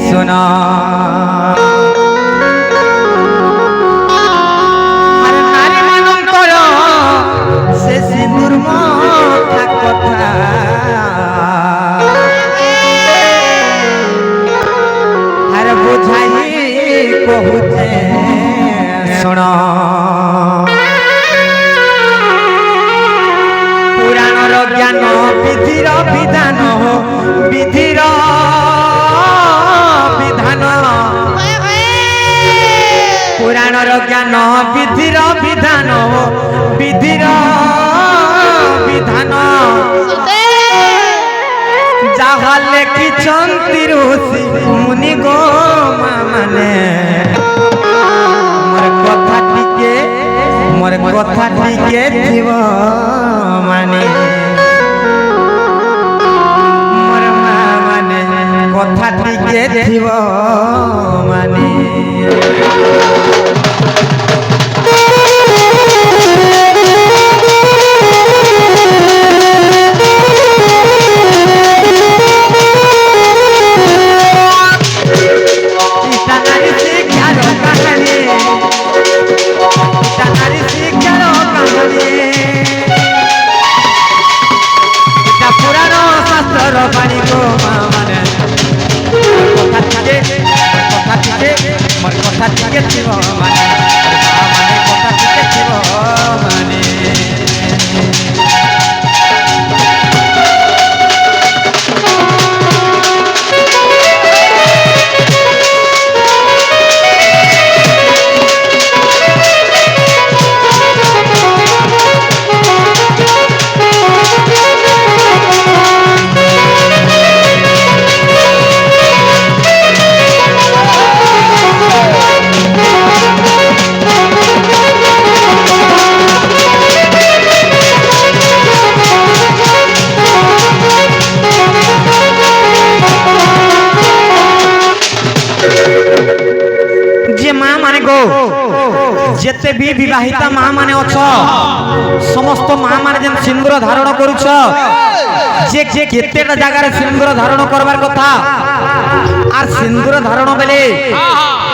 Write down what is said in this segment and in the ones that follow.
सुना नारी मानकर से सिंदूर मथा कथा हर बुझाई कहुचे सुन पुराणर ज्ञान विधिर विधान विधिर विधान पुराणर ज्ञान विधिर विधान विधिर विधान जहा लिखिछंती ऋषि मुनि गो माने मोर कथा टिके थिव माने मोर माने कथा टिके थिव माने पानी को माने कथा टिके थिव माने कथा टिके थिव माने जेते भी विवाहिता माँ माने अछ समस्त माँ माने जेन सिंदूर धारण करूछ जे जे केतेटा जगह रे सिंदूर धारण करबार कथा आर सिंदूर धारण बेले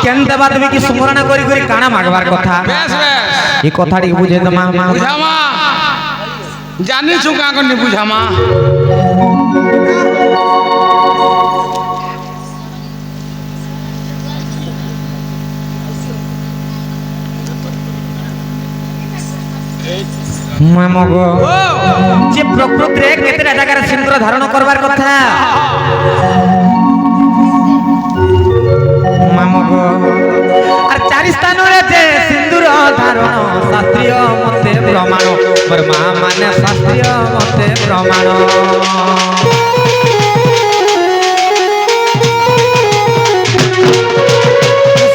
केन देवा देवी की स्मरण करी करी काना मागबार कथा ई कथाटी बुझे त माँ बुझामा जानी छु का कोनी बुझामा मामगो जे प्रकृति रे केतेटा जगह रे सिंदूर धारण करबार कथा मामगो आर चारि स्थान रे जे सिंदूर धारण शास्त्रीय मते प्रमाण मोर मां माने शास्त्रीय मते प्रमाण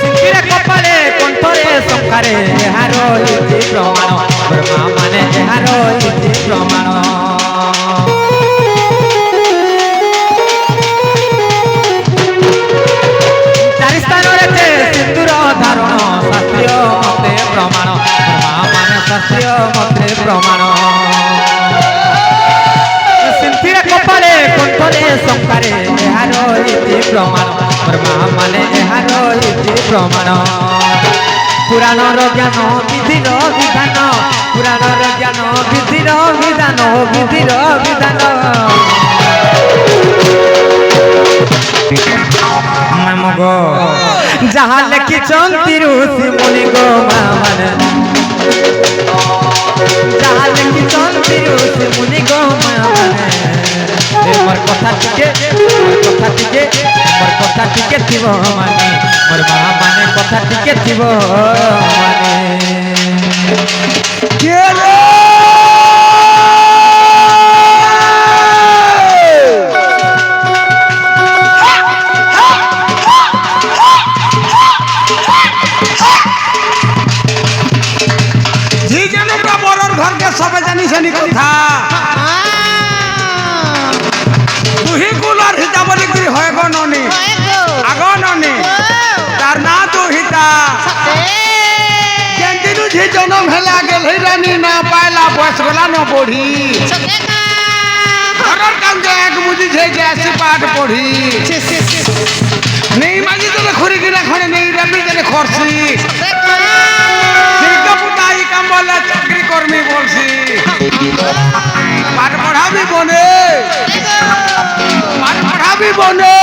सिंदूर कपाले कंठरे संखारे हारो इति प्रमाण मोर मां माने हारो इति प्रमाण चारि स्थान रे सिंदूर धारण शास्त्रीय मते प्रमाण मोर मां माने शास्त्रीय मते प्रमाण सिंदूर कपाले कंठरे संखारे हारो इति प्रमाण मोर मां माने हारो इति प्रमाण पुराणर ज्ञान विधिर विधान पुराणर ज्ञान विधिर विधान विधिर विधान मामगो जहाँ लिखिछंती ऋषि मुनि गो माने जहाँ लिखिछंती ऋषि मुनि गो माने मोर कथा टिके थिव माने मोर मां माने कथा टिके थिव माने के रे जी जने का बरर घर के सब जानी सनी कथा तुही कुलर हिता बोली कि होय गो ननी आगो ननी तार ना तो हिता जेंतिनु जे जन्म हेला गेल रानी ना पाइला बस गला न पढ़ी घरर काम जे एक बुझी छै जे 80 पाठ पढ़ी ধরে কিনা খড়ে নেই রেবি জেনে খরছি সিরকা পুতাই কাম বলে চাকরি কর্মী বলছি পাঠ পড়াবি বনে পাঠ পড়াবি বনে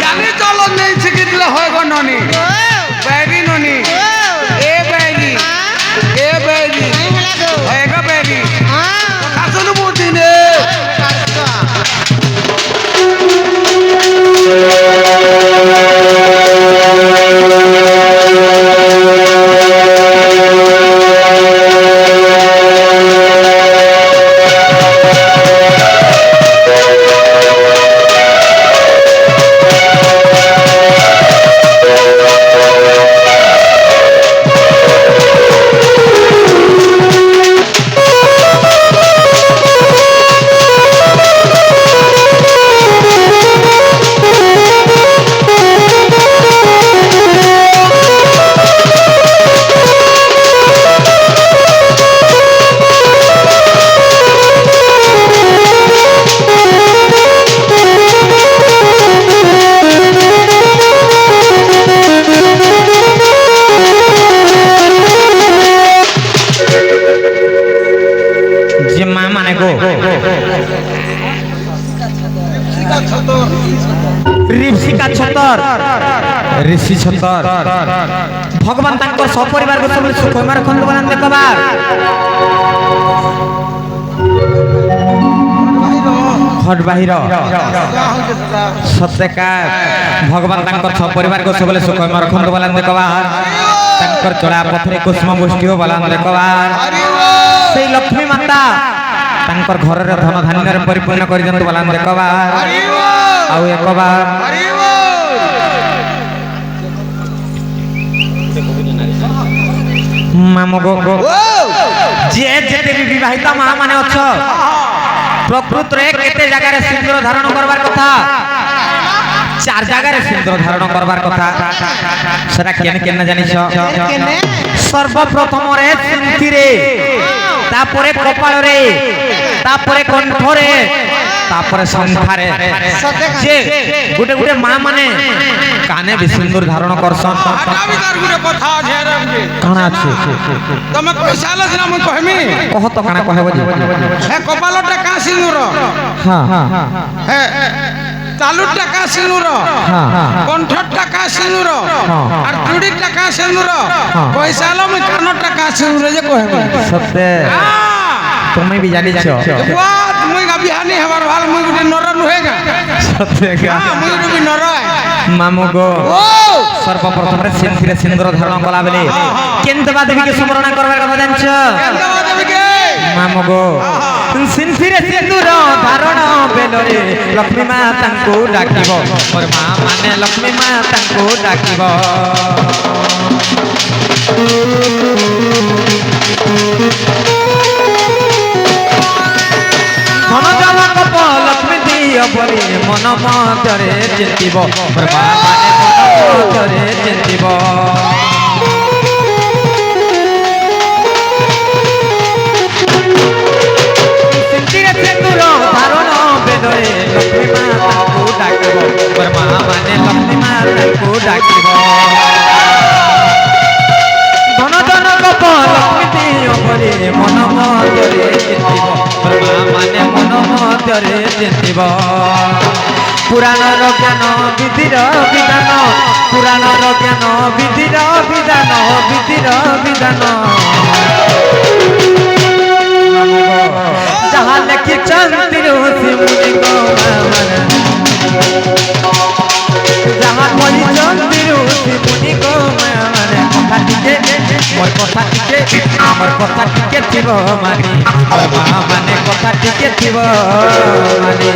জানি চলো নেই শিখি দিলে হয় গো ননি बैरी नोनी ए बैरी होएगा बैरी कासन मोदी ने ঋষিকা ছতর ঋষি ছতর ভগবান তাঙ্কর সপরিবার গো সব সুখময় রাখন্তু বলেন দেখবার খট বাহির সত্যকার ভগবান তাঙ্কর সপরিবার গো সব সুখময় রাখন্তু বলেন দেখবার তাঙ্কর চড়া পথরে কুসুম বৃষ্টিও বলেন দেখবার সেই লক্ষ্মী মাতা তাঙ্কর ঘরের ধন ধান্যরে পরিপূর্ণ করে দিন্তু বলেন দেখবার আউ একবার মামগো যে যেতে বিবাহিতা মা মানে অছ প্রকৃতরে কেতে জায়গায় সিন্দুর ধারণ করবার কথা চার জায়গায় সিন্দুর ধারণ করবার কথা সেটা কেন কেন জানিস সর্বপ্রথমরে সিন্থিরে তারপরে কপালরে তারপরে কণ্ঠরে তারপরে সংসারে যে গুটে গুটে মা মানে কানে বি সিন্দুর ধারণ করছন আমি তার গুরে কথা আছে রে কানা আছে তুমি কইসালে না মই কহমি কহ তো কানা কহে বজি হে কপালটা কা সিন্দুর হ্যাঁ হে চালুটা কা সিন্দুর কণ্ঠটা কা সিন্দুর আর চুড়িটা কা সিন্দুর কইসালে মই কানটা কা সিন্দুর যে কহমি সত্য তুমি भी জানিছ বাত মই গাবি হানি হবার ভাল মই গুটে নর নুহেগা সত্য মই গুটে নর মামুগো সর্বপ্রথমে সিন্থিরে সিন্দুর ধারণ কলা বলে কেন্দবা দেবীকে স্মরণ করবার কথা জানছ মামুগো সিন্থিরে সিন্দুর ধারণ বেলরে লক্ষ্মী মা তাঙ্কু ডাকিব মোর মা মানে লক্ষ্মী মা তাঙ্কু ডাকিব ধন জমা কপ লক্ষ্মী দিয় বলি মন মধ্যরে চিন্তিব মোর মা মানে মন মধ্যরে চিন্তিব সিন্থিরে সিন্দুর ধারণ বেলরে লক্ষ্মী মা তাঙ্কু ডাকিব মোর মা মানে লক্ষ্মী মা তাঙ্কু ডাকিব ধন ধন কপ লক্ষ্মী দিয় বলি মন মধ্যরে চিন্তিব মোর মা মানে মন মধ্যরে চিন্তিব পুরাণর জ্ঞান বিধির বিধান পুরাণর জ্ঞান বিধির বিধান বিধির বিধান যাহা লেখিছন তিরুষি মুনি গো যাহা কহিছন তিরুষি মুনি গো কথা টিকে মোর কথা টিকে আমার কথা টিকে থিব মানে মা মানে কথা টিকে থিব মানে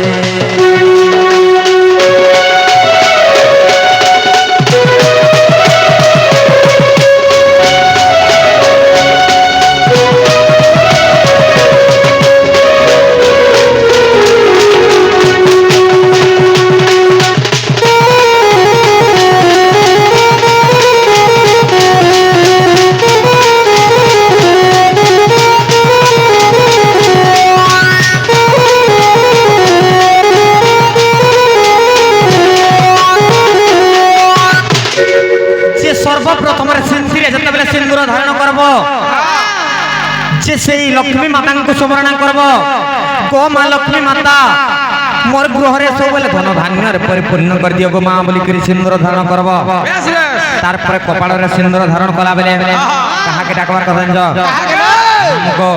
লক্ষ্মী মাতাଙ୍କୁ স্মরণ করব গো মা লক্ষ্মী মাতা মোর গৃহরে সবলে ধন ধান্যরে পরিপূর্ণ করে দিও গো মা বলি করে সিন্দুর ধারণ করব বেশ বেশ তারপরে কপালরে সিন্দুর ধারণ কলা বেলে কাহাকে ডাকবার কথা জানছ কাহাকে রে? গো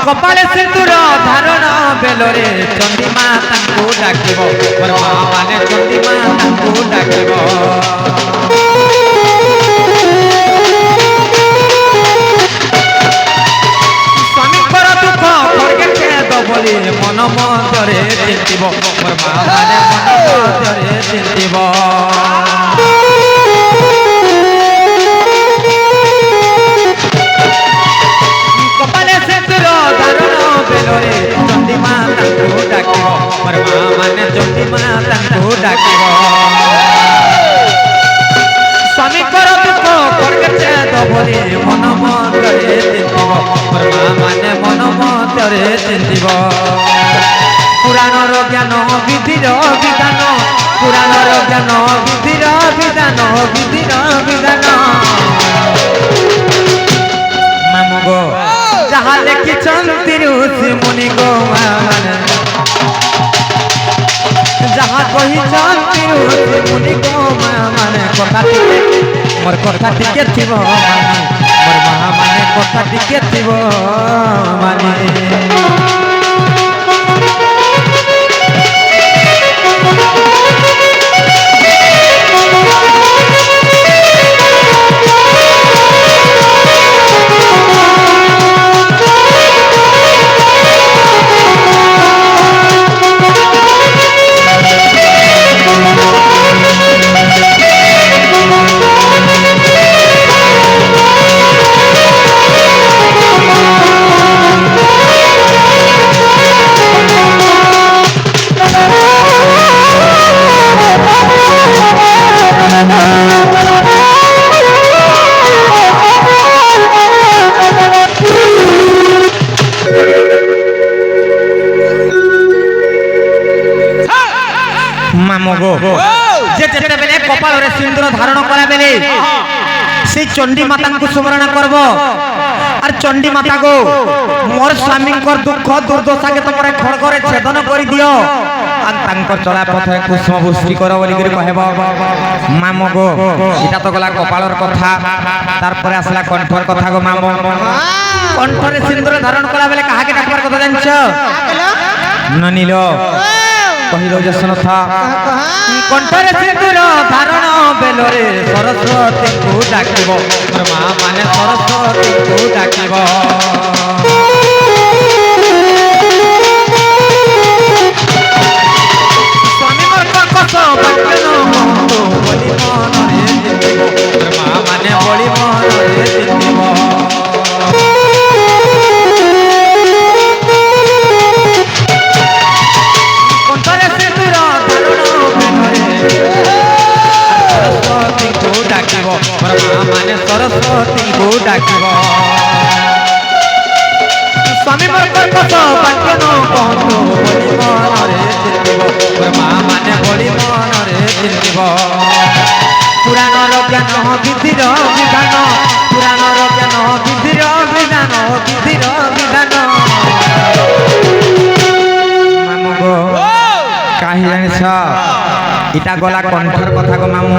কপালে সিন্দুর ধারণ বেলরে চন্ডী মা তাଙ୍କୁ ডাকিব মোর মা মানে চন্ডী মা তাଙ୍କୁ ডাকিব স্বামীଙ୍କର দুঃখ খড়গে খেদ বলি মন মধ্যরে চিন্তিব মোর মা মানে মন মধ্যরে চিন্তিব কপালে সিন্দুর ধারণ বেলরে চন্ডী মা তাଙ୍କୁ ডাকিব মোর মা মানে চন্ডী মা তাଙ୍କୁ ডাকিব স্বামীଙ୍କର দুঃখ খড়গে খেদ বলি মন মধ্যরে চিন্তিব মোর মা মানে মন মধ্যরে চিন্তিব পুরাণর জ্ঞান বিধির বিধান পুরাণর জ্ঞান বিধির বিধান বিধির বিধান মামু গো যাহা লেখিছন্তি ঋষি মুনি গো মানে যাহা কহিছন্তি ঋষি মুনি গো মানে কথা টিকে মোর কথা টিকে থিব মানে মোর মা মানে কথা টিকে থিব মানে মামু গো যে যেতেবেলে কপালরে সিন্দুর ধারণ করা বেলে সেই চন্ডী মাতাଙ୍କୁ স্মরণ করব আর চন্ডী মাতা গো মোর স্বামীঙ্কর দুঃখ দুর্দশাকে তোমরা খড়গরে ছেদন করে দিও আর তাঙ্কর চলা পথে কুসুম বৃষ্টি কর বলি করে কহেব মামু গো এটা তো গলা কপালর কথা তারপরে আসলা কণ্ঠর কথা গো মামু কণ্ঠরে সিন্দুর ধারণ করা বেলে কাহাকে ডাকবার কথা জানছ ননিল কহিল যে শোনথা কণ্ঠরে সিন্দুর ধারণ বেলরে সরস্বতীଙ୍କୁ ডাকিব মোর মা মানে সরস্বতীଙ୍କୁ ডাকিব স্বামী মোর কর্কশ বাক্য মন্তু বলি মনরে চিন্তিব মোর মা মানে বলি মনরে চিন্তিব মানে সরস্বতীଙ୍କୁ ডাকিব স্বামী মোর কর্কশ বাক্য কহন্তু বলি মনরে চিন্তিব মোর মা মানে বলি মনরে চিন্তিব পুরাণর জ্ঞান বিধির বিধান পুরাণর জ্ঞান বিধির বিধান বিধির বিধান মামু গো কাহি জানিছ এটা গলা কণ্ঠর কথা গো মামু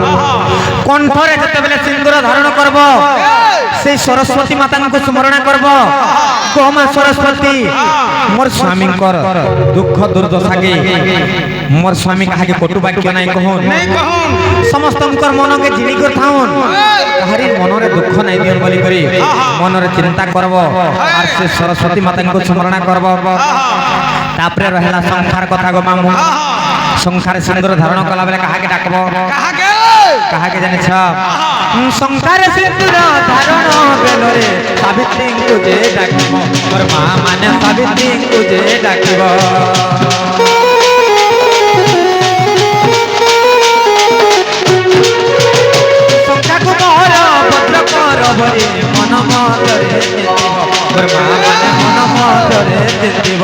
কণ্ঠরে যেতেবেলে সিন্দুর ধারণ করব সেই সরস্বতী মাতাଙ୍କୁ স্মরণ করব গো মা সরস্বতী মোর স্বামীঙ্কর দুঃখ দুর্দশাকে মোর স্বামী কাহাকে কটু বাক্য নাই কহন সমস্তঙ্কর মনকে জিনি করে থাউন কাহারি মনরে দুঃখ নাই দিও বলি করি মনরে চিন্তা করব আর সে সরস্বতী মাতাଙ୍କୁ স্মরণ করব তারপরে রহিলা সংসার কথা গো মামু সংসারে সিন্দুর ধারণ কলা বেলে কাহাকে ডাকব কাহাকে জানিছ সংসারে সিন্দুর ধারণ বেলরে সাবিত্রীଙ୍କୁ যে ডাকিব মোর মা মানে সাবিত্রীଙ୍କୁ যে ডাকিব সংখ্যাକୁ মোর ভদ্র কর বলি মন মধ্যরে চিন্তিব মোর মা মানে মন মধ্যরে চিন্তিব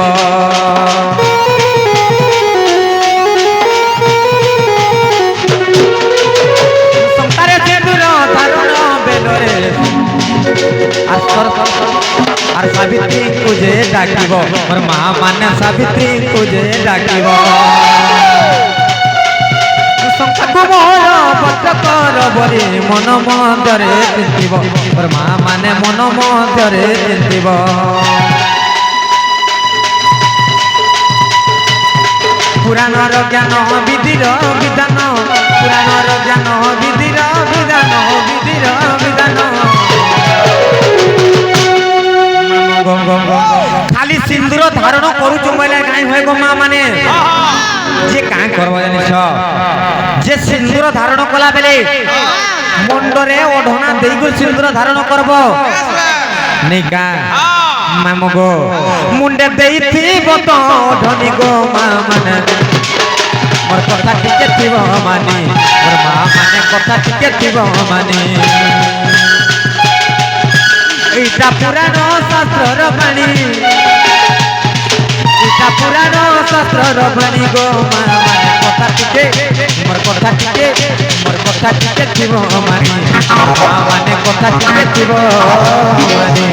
আর সাবিত্রীଙ୍କୁ যে ডাকিব মোর মা মানে সাবিত্রী যে ডাকিব সংসারକୁ ମୋର ବଦ୍ର କର ବୋଲି ମନ ମଧ୍ୟରେ ଚିନ୍ତିବ ମୋର ମା ମାନେ ମନ ମଧ୍ୟରେ ଚିନ୍ତିବ ପୁରାଣର ଜ୍ଞାନ ବିଧିର ବିଧାନ ପୁରାଣର ଜ୍ଞାନ ବିଧିର ବିଧାନ ବିଧିର ବିଧାନ ଖାଲି ସିନ୍ଦୁର ଧାରଣ କରୁଛୁ ବୋଇଲେ କାହିଁ ହୁଏ ଗো ମା ମାନେ যে কাঁ করব জানিছ যে সিন্দুর ধারণ কলা বেলে মুন্ডরে ওঢনা দেইগো সিন্দুর ধারণ করব নিকা মামু গো মুন্ডে দেইথিব তো ওঢনি গো মা মানে মোর কথা টিকে থিব মানি মোর মা মানে কথা টিকে থিব মানি এইটা পুরাণ শাস্ত্রর বাণী এটা পুরাণ শাস্ত্রর বাণী গো মা মানে কথা টিকে মোর কথা টিকে থিব মানি মা মানে কথা টিকে থিব মানি